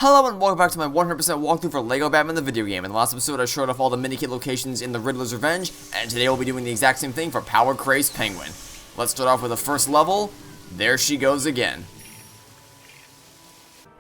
Hello and welcome back to my 100% walkthrough for LEGO Batman the video game. In the last episode I showed off all the mini-kit locations in the Riddler's Revenge, and today we'll be doing the exact same thing for Power Crazed Penguin. Let's start off with the first level. There she goes again.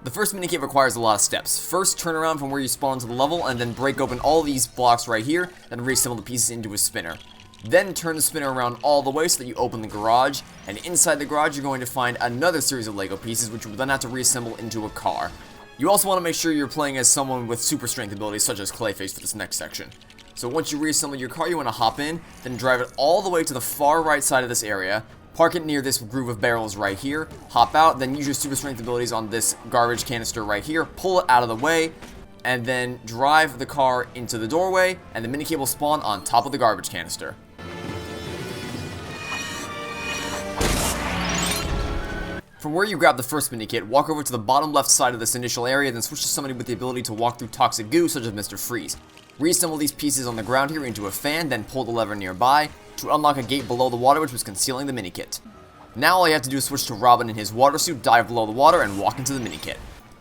The first mini-kit requires a lot of steps. First, turn around from where you spawn into the level, and then break open all these blocks right here, then reassemble the pieces into a spinner. Then turn the spinner around all the way so that you open the garage, and inside the garage you're going to find another series of LEGO pieces which you will then have to reassemble into a car. You also want to make sure you're playing as someone with super strength abilities such as Clayface for this next section. So once you reassemble your car, you want to hop in, then drive it all the way to the far right side of this area, park it near this groove of barrels right here, hop out, then use your super strength abilities on this garbage canister right here, pull it out of the way, and then drive the car into the doorway, and the mini-kit will spawn on top of the garbage canister. From where you grab the first mini-kit, walk over to the bottom left side of this initial area, then switch to somebody with the ability to walk through toxic goo, such as Mr. Freeze. Reassemble these pieces on the ground here into a fan, then pull the lever nearby to unlock a gate below the water which was concealing the mini-kit. Now all you have to do is switch to Robin in his water suit, dive below the water, and walk into the mini-kit.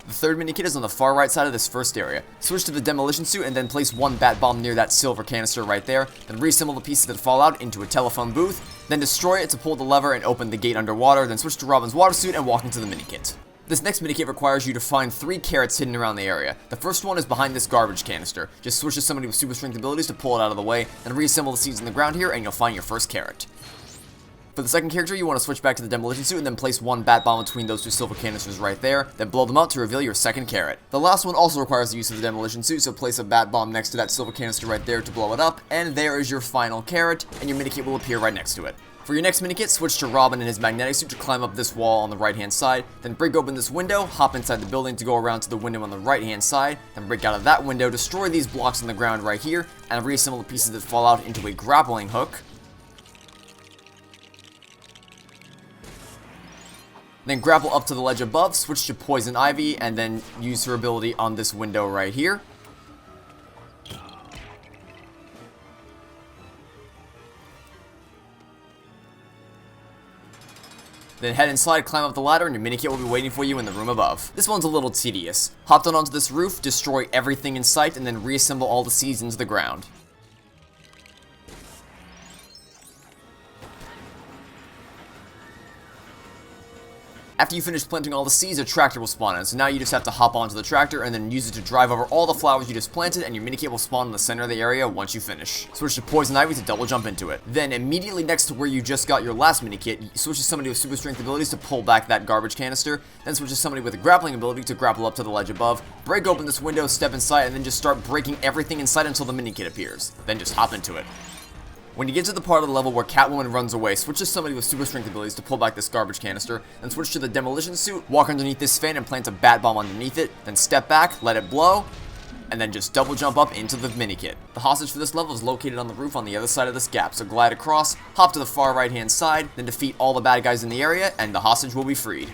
The third mini-kit is on the far right side of this first area. Switch to the demolition suit and then place one bat bomb near that silver canister right there, then reassemble the pieces that fall out into a telephone booth, then destroy it to pull the lever and open the gate underwater, then switch to Robin's water suit and walk into the mini-kit. This next mini-kit requires you to find 3 carrots hidden around the area. The first one is behind this garbage canister. Just switch to somebody with super strength abilities to pull it out of the way, then reassemble the seeds in the ground here and you'll find your first carrot. For the second character, you want to switch back to the demolition suit and then place one bat bomb between those 2 silver canisters right there, then blow them up to reveal your second carrot. The last one also requires the use of the demolition suit, so place a bat bomb next to that silver canister right there to blow it up, and there is your final carrot, and your mini-kit will appear right next to it. For your next mini-kit, switch to Robin in his magnetic suit to climb up this wall on the right-hand side, then break open this window, hop inside the building to go around to the window on the right-hand side, then break out of that window, destroy these blocks on the ground right here, and reassemble the pieces that fall out into a grappling hook. Then grapple up to the ledge above, switch to Poison Ivy, and then use her ability on this window right here. Then head inside, climb up the ladder, and your mini-kit will be waiting for you in the room above. This one's a little tedious. Hop down onto this roof, destroy everything in sight, and then reassemble all the seeds into the ground. After you finish planting all the seeds, a tractor will spawn in, so now you just have to hop onto the tractor and then use it to drive over all the flowers you just planted, and your mini-kit will spawn in the center of the area once you finish. Switch to Poison Ivy to double jump into it. Then, immediately next to where you just got your last mini-kit, switch to somebody with super strength abilities to pull back that garbage canister, then switch to somebody with a grappling ability to grapple up to the ledge above, break open this window, step inside, and then just start breaking everything inside until the mini-kit appears. Then just hop into it. When you get to the part of the level where Catwoman runs away, switch to somebody with super strength abilities to pull back this garbage canister, then switch to the demolition suit, walk underneath this fan and plant a bat bomb underneath it, then step back, let it blow, and then just double jump up into the mini-kit. The hostage for this level is located on the roof on the other side of this gap, so glide across, hop to the far right hand side, then defeat all the bad guys in the area, and the hostage will be freed.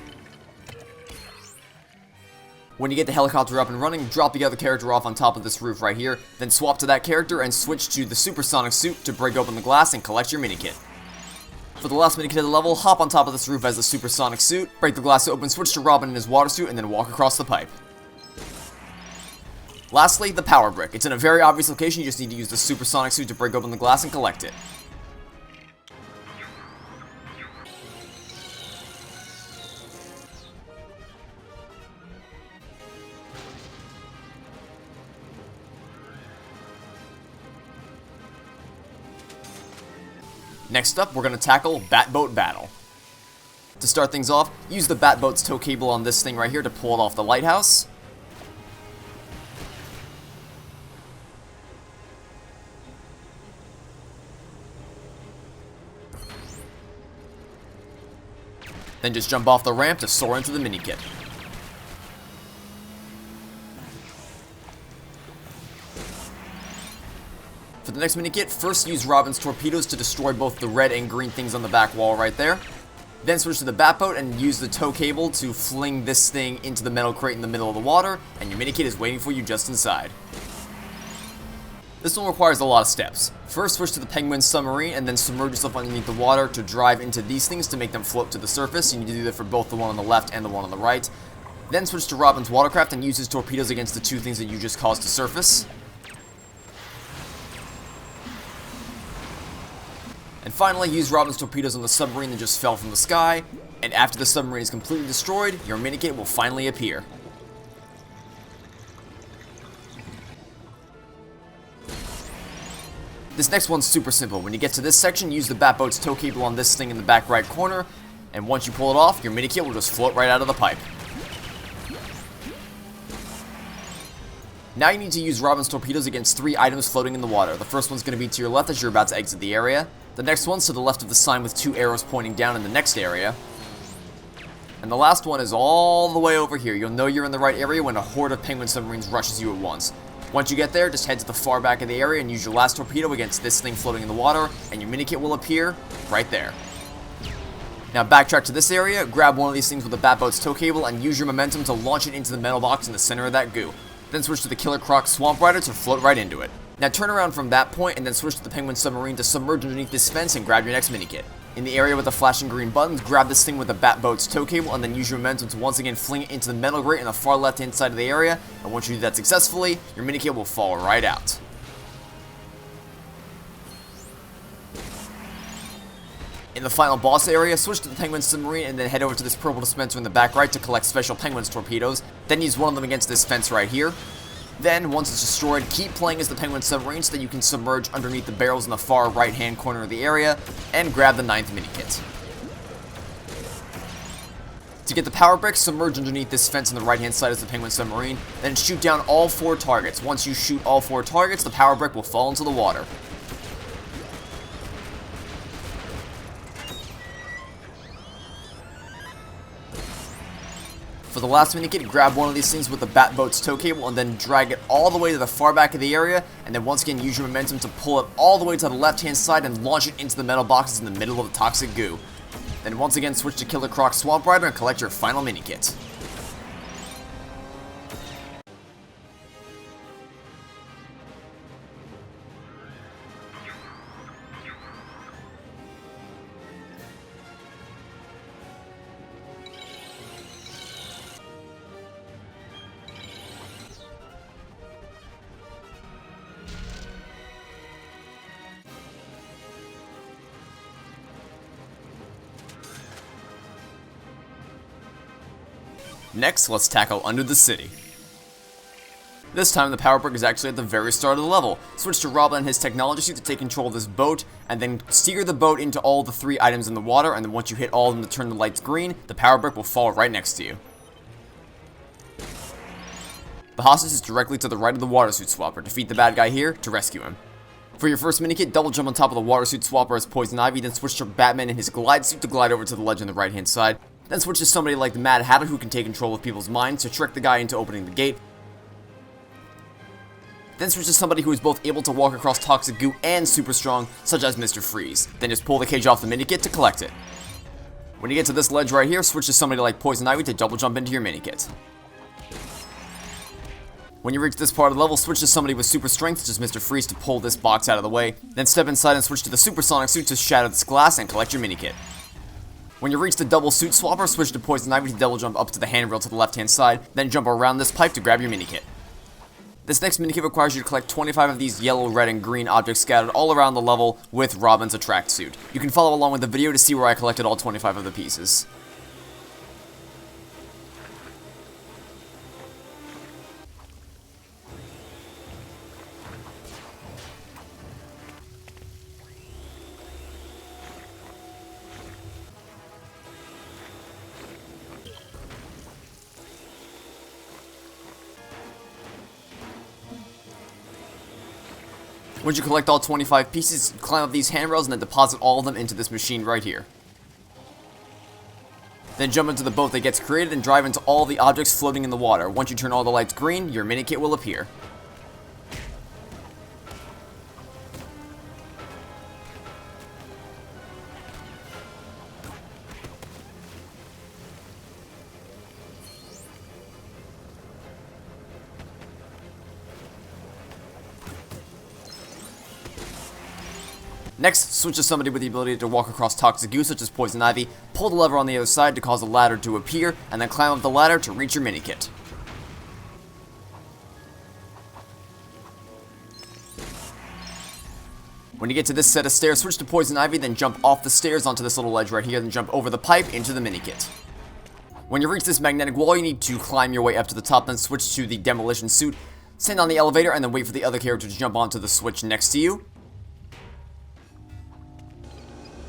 When you get the helicopter up and running, drop the other character off on top of this roof right here, then swap to that character and switch to the supersonic suit to break open the glass and collect your mini-kit. For the last mini-kit of the level, hop on top of this roof as the supersonic suit, break the glass open, switch to Robin in his water suit, and then walk across the pipe. Lastly, the power brick. It's in a very obvious location, you just need to use the supersonic suit to break open the glass and collect it. Next up, we're going to tackle Batboat Battle. To start things off, use the Batboat's tow cable on this thing right here to pull it off the lighthouse. Then just jump off the ramp to soar into the mini-kit. For the next mini-kit, first use Robin's torpedoes to destroy both the red and green things on the back wall right there. Then switch to the Batboat and use the tow cable to fling this thing into the metal crate in the middle of the water, and your mini-kit is waiting for you just inside. This one requires a lot of steps. First, switch to the Penguin submarine and then submerge yourself underneath the water to drive into these things to make them float to the surface. You need to do that for both the one on the left and the one on the right. Then switch to Robin's watercraft and use his torpedoes against the two things that you just caused to surface. And finally, use Robin's torpedoes on the submarine that just fell from the sky, and after the submarine is completely destroyed, your minikit will finally appear. This next one's super simple. When you get to this section, use the Batboat's tow cable on this thing in the back right corner, and once you pull it off, your minikit will just float right out of the pipe. Now you need to use Robin's torpedoes against 3 items floating in the water. The first one's going to be to your left as you're about to exit the area. The next one's to the left of the sign with 2 arrows pointing down in the next area. And the last one is all the way over here. You'll know you're in the right area when a horde of penguin submarines rushes you at once. Once you get there, just head to the far back of the area and use your last torpedo against this thing floating in the water, and your minikit will appear right there. Now backtrack to this area, grab one of these things with the Batboat's tow cable, and use your momentum to launch it into the metal box in the center of that goo. Then switch to the Killer Croc Swamp Rider to float right into it. Now turn around from that point and then switch to the Penguin Submarine to submerge underneath this fence and grab your next minikit. In the area with the flashing green buttons, grab this thing with the Batboat's tow cable and then use your momentum to once again fling it into the metal grate in the far left hand side of the area, and once you do that successfully, your minikit will fall right out. In the final boss area, switch to the Penguin Submarine and then head over to this purple dispenser in the back right to collect Special Penguin's torpedoes, then use one of them against this fence right here. Then, once it's destroyed, keep playing as the Penguin Submarine so that you can submerge underneath the barrels in the far right-hand corner of the area, and grab the 9th minikit. To get the power brick, submerge underneath this fence on the right-hand side as the Penguin Submarine, then shoot down all 4 targets. Once you shoot all 4 targets, the power brick will fall into the water. For the last minikit, grab one of these things with the Batboat's tow cable and then drag it all the way to the far back of the area, and then once again use your momentum to pull it all the way to the left hand side and launch it into the metal boxes in the middle of the toxic goo. Then once again switch to Killer Croc Swamp Rider and collect your final minikit. Next, let's tackle Under the City. This time, the power brick is actually at the very start of the level. Switch to Robin and his technology suit to take control of this boat, and then steer the boat into all the 3 items in the water, and then once you hit all of them to turn the lights green, the power brick will fall right next to you. The hostage is directly to the right of the water suit swapper. Defeat the bad guy here to rescue him. For your first minikit, double jump on top of the water suit swapper as Poison Ivy, then switch to Batman and his glide suit to glide over to the ledge on the right hand side. Then switch to somebody like the Mad Hatter who can take control of people's minds to trick the guy into opening the gate. Then switch to somebody who is both able to walk across toxic goo and super strong, such as Mr. Freeze. Then just pull the cage off the minikit to collect it. When you get to this ledge right here, switch to somebody like Poison Ivy to double jump into your minikit. When you reach this part of the level, switch to somebody with super strength, such as Mr. Freeze, to pull this box out of the way. Then step inside and switch to the supersonic suit to shatter this glass and collect your minikit. When you reach the double suit swapper, switch to Poison Ivy to double jump up to the handrail to the left hand side, then jump around this pipe to grab your minikit. This next minikit requires you to collect 25 of these yellow, red, and green objects scattered all around the level with Robin's attract suit. You can follow along with the video to see where I collected all 25 of the pieces. Once you collect all 25 pieces, climb up these handrails and then deposit all of them into this machine right here. Then jump into the boat that gets created and drive into all the objects floating in the water. Once you turn all the lights green, your minikit will appear. Next, switch to somebody with the ability to walk across toxic goo such as Poison Ivy, pull the lever on the other side to cause a ladder to appear, and then climb up the ladder to reach your mini-kit. When you get to this set of stairs, switch to Poison Ivy, then jump off the stairs onto this little ledge right here, then jump over the pipe into the mini-kit. When you reach this magnetic wall, you need to climb your way up to the top, then switch to the demolition suit, stand on the elevator, and then wait for the other character to jump onto the switch next to you.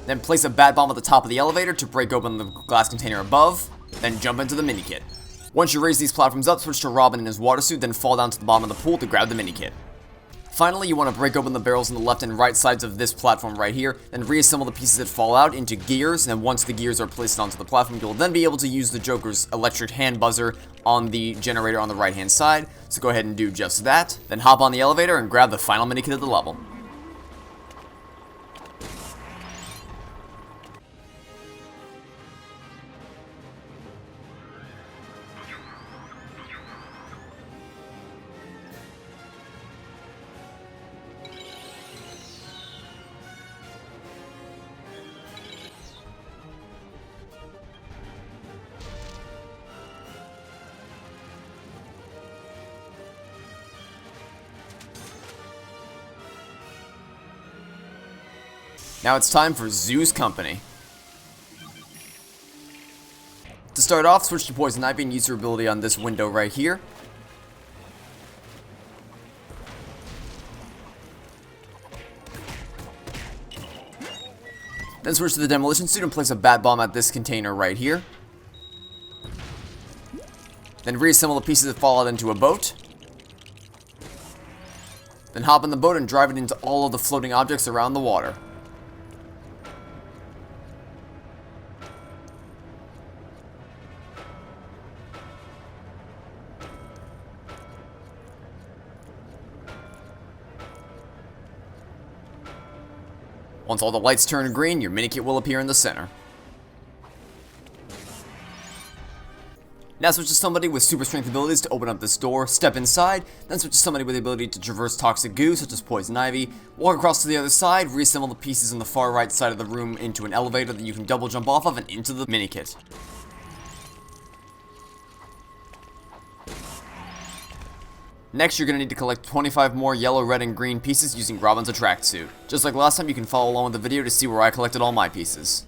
Then place a bat bomb at the top of the elevator to break open the glass container above, then jump into the mini-kit. Once you raise these platforms up, switch to Robin in his water suit, then fall down to the bottom of the pool to grab the mini-kit. Finally, you want to break open the barrels on the left and right sides of this platform right here, then reassemble the pieces that fall out into gears, and once the gears are placed onto the platform, you'll then be able to use the Joker's electric hand buzzer on the generator on the right hand side, so go ahead and do just that, then hop on the elevator and grab the final mini-kit of the level. Now it's time for Zoo's Company. To start off, switch to Poison Ivy and use your ability on this window right here. Then switch to the demolition suit and place a bat bomb at this container right here. Then reassemble the pieces that fall out into a boat. Then hop in the boat and drive it into all of the floating objects around the water. Once all the lights turn green, your mini-kit will appear in the center. Now switch to somebody with super strength abilities to open up this door, step inside, then switch to somebody with the ability to traverse toxic goo, such as Poison Ivy, walk across to the other side, reassemble the pieces on the far right side of the room into an elevator that you can double jump off of and into the mini-kit. Next, you're going to need to collect 25 more yellow, red, and green pieces using Robin's Attract suit. Just like last time, you can follow along with the video to see where I collected all my pieces.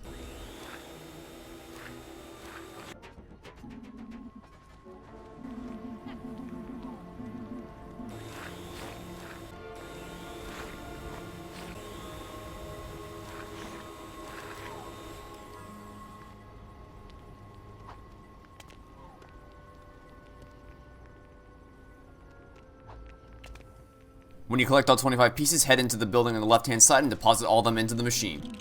When you collect all 25 pieces, head into the building on the left-hand side and deposit all of them into the machine.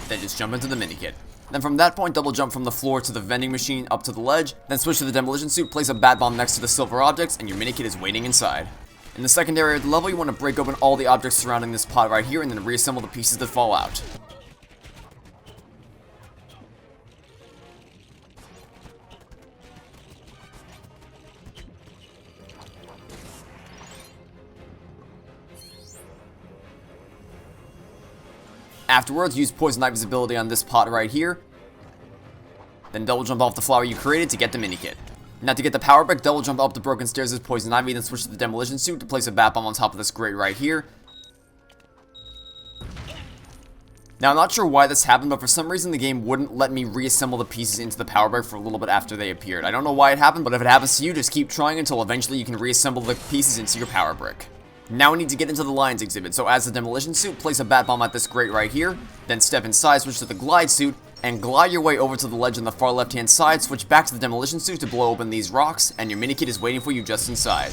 Then just jump into the mini-kit. Then from that point, double jump from the floor to the vending machine up to the ledge, then switch to the demolition suit, place a bat bomb next to the silver objects, and your mini-kit is waiting inside. In the second area of the level, you want to break open all the objects surrounding this pod right here, and then reassemble the pieces that fall out. Afterwards, use Poison Ivy's ability on this pot right here. Then double jump off the flower you created to get the mini-kit. Now to get the power brick, double jump up the broken stairs as Poison Ivy, then switch to the demolition suit to place a bat bomb on top of this grate right here. Now I'm not sure why this happened, but for some reason the game wouldn't let me reassemble the pieces into the power brick for a little bit after they appeared. I don't know why it happened, but if it happens to you, just keep trying until eventually you can reassemble the pieces into your power brick. Now we need to get into the Lions exhibit, so as the demolition suit, place a bat bomb at this grate right here, then step inside, switch to the glide suit, and glide your way over to the ledge on the far left hand side, switch back to the demolition suit to blow open these rocks, and your mini-kit is waiting for you just inside.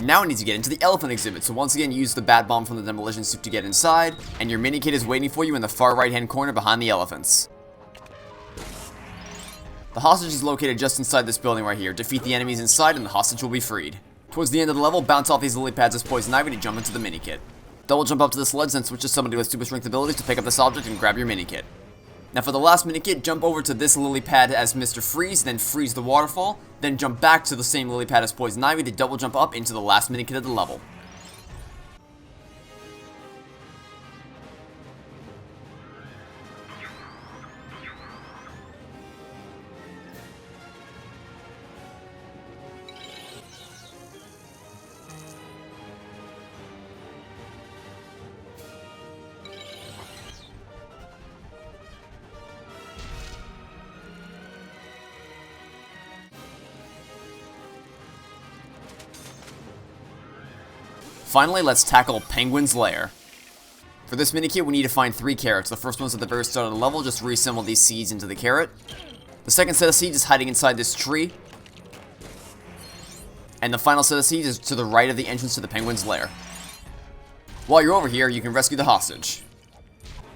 Now we need to get into the elephant exhibit, so once again use the bat bomb from the demolition suit to get inside, and your mini-kit is waiting for you in the far right hand corner behind the elephants. The hostage is located just inside this building right here. Defeat the enemies inside and the hostage will be freed. Towards the end of the level, bounce off these lily pads as Poison Ivy to jump into the mini-kit. Double jump up to this ledge, then switch to somebody with super strength abilities to pick up this object and grab your mini-kit. Now for the last mini-kit, jump over to this lily pad as Mr. Freeze, then freeze the waterfall, then jump back to the same lily pad as Poison Ivy to double jump up into the last mini-kit of the level. Finally, let's tackle Penguin's Lair. For this minikit, we need to find 3 carrots. The first one's at the very start of the level. Just reassemble these seeds into the carrot. The second set of seeds is hiding inside this tree. And the final set of seeds is to the right of the entrance to the Penguin's Lair. While you're over here, you can rescue the hostage.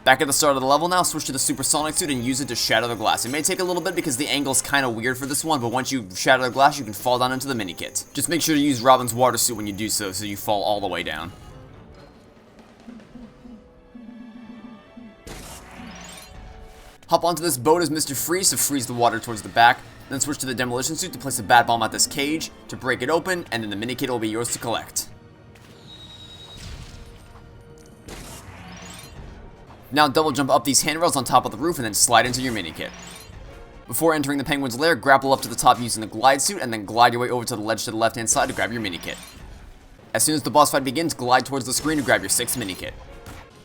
Back at the start of the level now, switch to the supersonic suit and use it to shatter the glass. It may take a little bit because the angle's kind of weird for this one, but once you shatter the glass, you can fall down into the minikit. Just make sure to use Robin's water suit when you do so you fall all the way down. Hop onto this boat as Mr. Freeze to freeze the water towards the back, then switch to the demolition suit to place a bat bomb at this cage, to break it open, and then the minikit will be yours to collect. Now double jump up these handrails on top of the roof and then slide into your minikit. Before entering the Penguin's Lair, grapple up to the top using the glide suit and then glide your way over to the ledge to the left hand side to grab your minikit. As soon as the boss fight begins, glide towards the screen to grab your 6th minikit.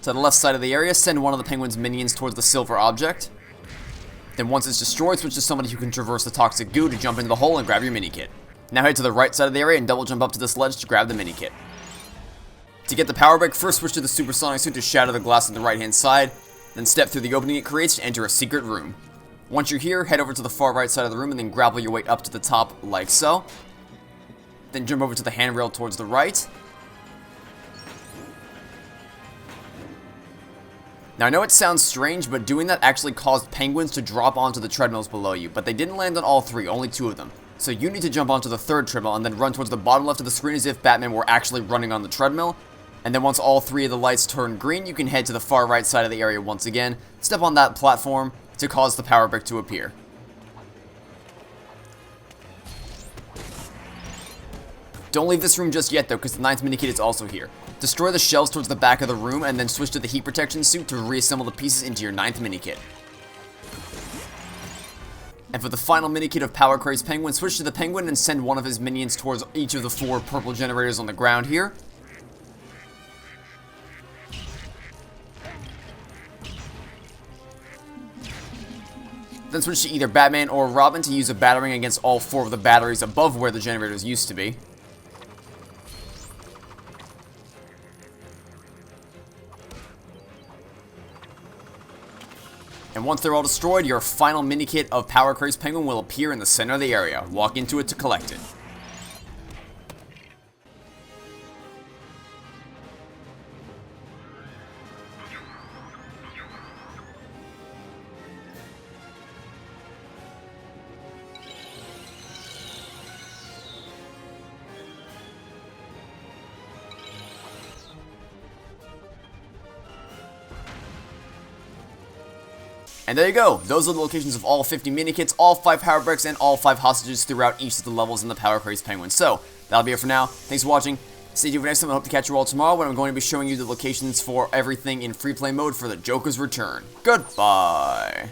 To the left side of the area, send one of the Penguin's minions towards the silver object. Then once it's destroyed, switch to somebody who can traverse the toxic goo to jump into the hole and grab your minikit. Now head to the right side of the area and double jump up to this ledge to grab the minikit. To get the power break, first switch to the supersonic suit to shatter the glass on the right hand side, then step through the opening it creates to enter a secret room. Once you're here, head over to the far right side of the room and then grapple your way up to the top like so. Then jump over to the handrail towards the right. Now I know it sounds strange, but doing that actually caused penguins to drop onto the treadmills below you, but they didn't land on all 3, only 2 of them. So you need to jump onto the 3rd treadmill and then run towards the bottom left of the screen as if Batman were actually running on the treadmill. And then once all 3 of the lights turn green, you can head to the far right side of the area once again, step on that platform to cause the power brick to appear. Don't leave this room just yet though, because the 9th minikit is also here. Destroy the shelves towards the back of the room and then switch to the heat protection suit to reassemble the pieces into your 9th minikit. And for the final minikit of Power Crazed Penguin, switch to the Penguin and send one of his minions towards each of the 4 purple generators on the ground here. Then switch to either Batman or Robin to use a battering against all 4 of the batteries above where the generators used to be. And once they're all destroyed, your final minikit of Power Crazed Penguin will appear in the center of the area. Walk into it to collect it. And there you go, those are the locations of all 50 minikits, all 5 power bricks, and all 5 hostages throughout each of the levels in the Power Crazed Penguin. So, that'll be it for now. Thanks for watching. Stay tuned for next time. I hope to catch you all tomorrow when I'm going to be showing you the locations for everything in free play mode for the Joker's return. Goodbye!